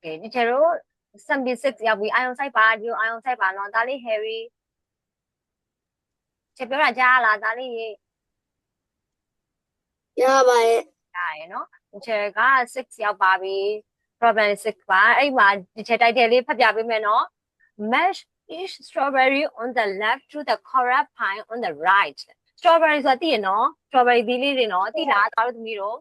Okay ဒီချေတို့76ရောက်ပြီအာယုံဆိုင်ပါဒီအာယုံဆိုင်ပါနော်ဒါလေး Harry ချေပြောတာကြားလားဒါလေးရေရပါရဲ့ ကြားရနော်ဒီချေက6ရောက်ပါပြီ problem 6ပါအဲ့မှာဒီချေတိုက်တယ်လေးဖတ်ပြပေးမယ်နော် mash each strawberry on the left to the correct pine on the right strawberry ဆိုတာသိရနော် strawberry သီးလေးတွေနော်သိလားသားတို့သမီးတို့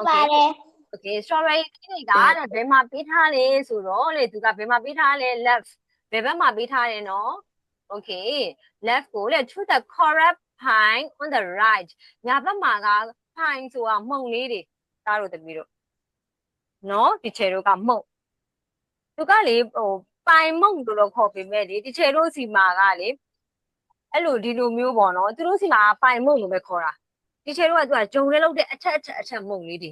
ပါတယ် Okay strawberry တွေကတဲ့ဘယ်မှာပေးထားလဲဆိုတော့လေသူကဘယ်မှာပေးထားလဲ left ဘယ်ဘက်မှာပေးထားလဲနော် Okay left ကိုလေ to the correct pine on the right ညာဘက်မှာက pine ဆိုတာမှုန်လေးတွေသားတို့သမီးတို့နော်ဒီချေတို့ကမှုန်သူကလေပိုင်မှုန်လို့ခေါ်ပေမဲ့လေဒီချေတို့စီမှာကလေအဲ့လိုဒီလိုမျိုးပေါ့နော်သူတို့စီမှာပိုင်မှုန်လို့ပဲခေါ်တာဒီချေတို့ကသူကဂျုံလေးလောက်တဲ့အထက်မှုန်လေးတွေ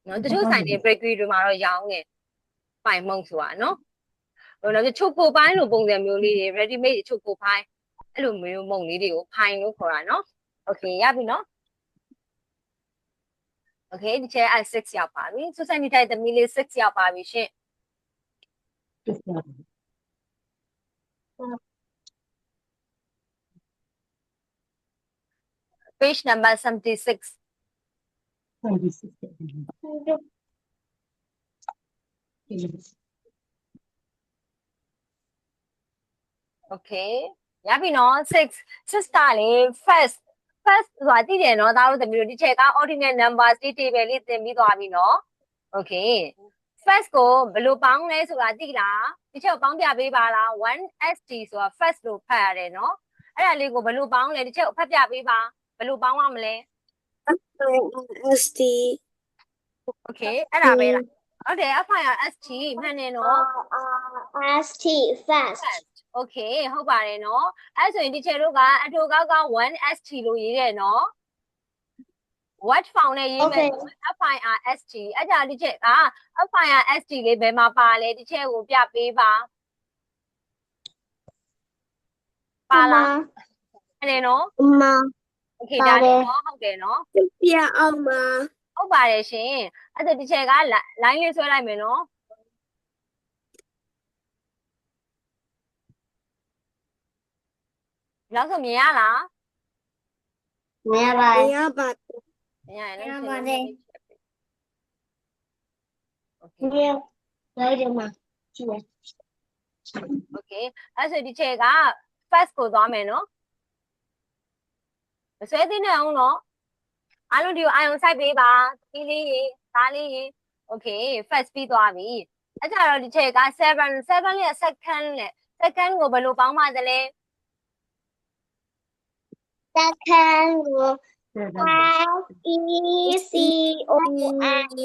နော်တချို့ဆိုင်တွေ bakery တွေမှာတော့ရောင်းတယ်ပိုင်မုံဆိုတာနော်ဟိုတော့ချိုကိုပိုင်းလိုပုံစံမျိုးလေးတွေ ready made ချိုကိုပိုင်းအဲ့လိုမျိုးမုံလေးတွေကိုဖိုင်လို့ခေါ်တာနော် okay ရပြီနော် okay ဒီချက်6ရောက်ပါပြီဆိုဆိုင်နေထိုင်သမီးလေး6ရောက်ပါပြီရှင် page number 76 okay ရပြီနော်6 sister လေး first ဆိုတာသိတယ်နော်သားတို့သမီးတို့ဒီချက်က ordinal numbers ဒီ table လေးသင်ပြီးသွားပြီနော် okay first ကိုဘယ်လိုပေါင်းလဲဆိုတာသိလားဒီချက်ကိုပေါင်းပြပေးပါလား 1st ဆိုတာ first လို့ဖတ်ရတယ်နော်အဲ့ဒါလေးကိုဘယ်လိုပေါင်းလဲဒီချက်ကိုဖတ်ပြပေးပါဘယ်လိုပေါင်းရမလဲ ST okay အဲ့ဒါပဲလားဟုတ်တယ် FIRST မှန်တယ်နော် ST fast okay ဟုတ်ပါတယ်နော်အဲ့ဆိုရင်ဒီချက်တို့ကအတူကောက်က 1st လို့ရေးတယ်နော် what found နဲ့ရေးမယ် FIRST အဲ့ဒါဒီချက်က FIRST လေးဘယ်မှာပါလဲဒီချက်ကိုပြပေးပါပါလားအဲ့လေနော် okay ဒါလေးနော်ဟုတ်တယ်နော်ပြအောင်ပါ ဟုတ်ပါတယ်ရှင်အဲ့ဒါဒီချက်က line လေးဆွဲလိုက်မယ်နော်နောက်ဆိုမြင်ရလား မရပါဘူးရပါ မြင်ရရင်လည်း ရပါတယ် ဒီလိုက်တယ်မှာကြည့် okay အဲ့ဆိုဒီချက်က first ကိုသွားမယ်နော်မဆွဲသေးနဲ့အောင်နော်အားလုံးဒီကိုအာယုံစိုက်ပေးပါဒီလေးရေဒါလေးရေ okay first ပြီးသွားပြီအဲ့ကြတော့ဒီချက်က7လေး second နဲ့ second ကိုဘယ်လိုပေါင်းပါသလဲ second ကို SECOND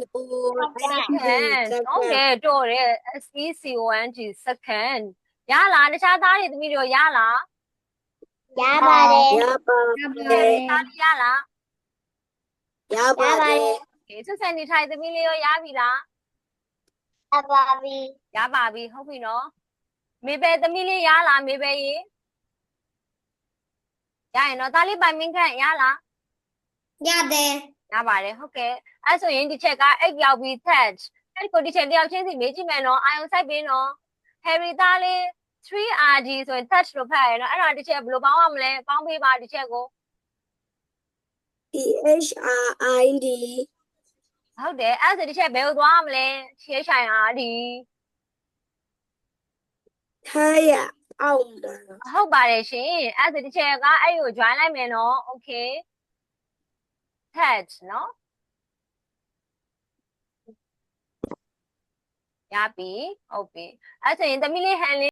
second ဟုတ်တယ်တော့တယ် SECOND second ရလားတခြားသားတွေသမီးတို့ရလား ရပါတယ်ရပါ သားရလား ရပါတယ် okay ဆက်ဆံနေထိုင်သမီးလေးရောရပြီလား ရပါပြီ ရပါပြီဟုတ်ပြီနော်မေပဲသမီးလေးရလားမေပဲရေရရင်တော့သားလေးပိုင်မင်းခန့်ရလား ရတယ် ရပါတယ်ဟုတ်ကဲ့အဲ့ဆိုရင်ဒီချက်က8ရောက်ပြီ third အဲ့ကိုဒီချက်တယောက်ချင်းစီမေးကြည့်မယ်နော်အာယုံစိုက်ပေးနော် Harry သားလေး 3RG ဆိုရင် third လို့ဖတ်ရနော်အဲ့ဒါဒီချက်ဘယ်လိုပေါင်းရမလဲပေါင်းပေးပါဒီချက်ကို THRID ဟုတ်တယ်အဲ့ဆိုဒီချက်ဘယ်ကိုသွားရမလဲ THIRD ထားရအောင်ပါ ဟုတ်ပါတယ်ရှင်အဲ့ဆိုဒီချက်ကအဲ့ကို join လိုက်မယ်နော် okay third နော်ရပြီဟုတ်ပြီအဲ့ဆိုရင်သမီးလေးဟန်လေး